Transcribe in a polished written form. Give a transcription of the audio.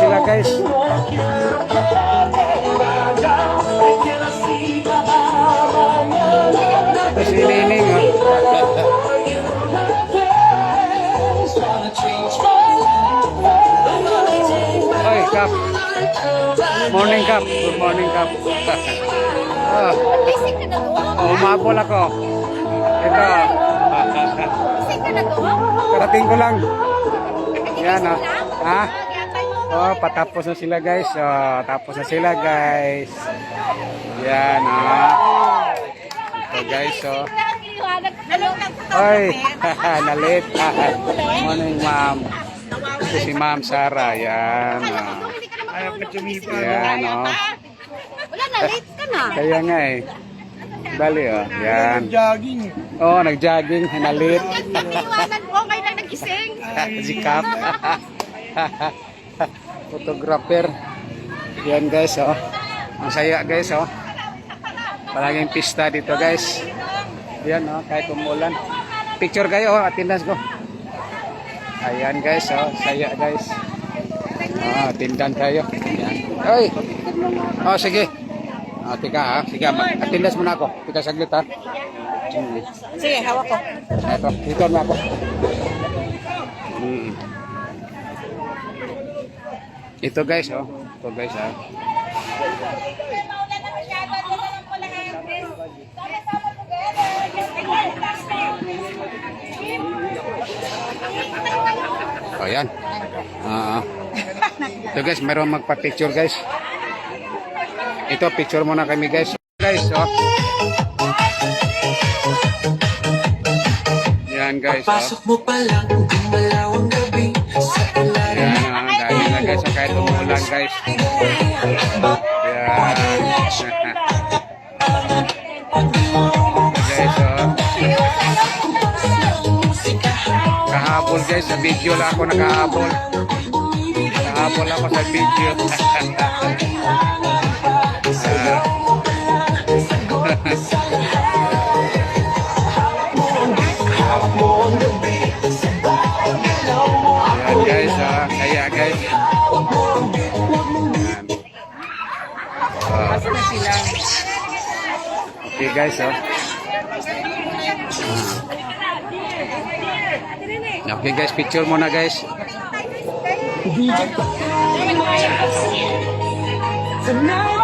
sila guys. Ito si Nining. Oy, Kap. Morning, Kap. Good morning, Kap. Gising ka na to? Umabol ako. Ito. Gising ka na to? Karating ko lang. Yan, Gising oh. lang? Ha? Gyapay mo. Oh, patapos na sila guys. Oh, tapos na sila guys. Yan, oh. Ito guys, oh. Oy, nalit. Morning, ma'am. Ito si Ma'am Sarah. Yan, oh. Yan, oh. Wala na, late ka na. Kaya nga eh. Bali, oh. Yan. Jogging. Oh, nag-jogging. Nalit. Nagtiniwanan ko, kayo lang nagising. Si Kap. Photographer. Yan guys, oh. Ang saya guys, oh. Palaging pista dito guys. Yan, oh, kahit umulan. Picture kayo, oh, attendance ko. Ayan guys, oh, saya guys. Oh, attendance tayo. Yan. Oy. Oh, sige. Oh, tika, ah. Sige, attendance muna ako. Tika saglit, ha. Sige, hawak ko. Ito, dito na ako. Ito guys, oh. Ito guys, ah. Oh, yan. Ito guys, mayroon magpa-picture guys. Ito, picture muna kami guys. Guys, oh. Yan guys, oh. Pasok mo pa lang, malawang gabi. Yan, dahil na guys, kahit umulan guys. Yan. Guys, oh. Kahabol guys, sa video lang ako nakahabol. Kahabol ako sa video. Yan guys, ah. Kaya guys. Okay guys, oh. Okay guys, picture muna guys. Tonight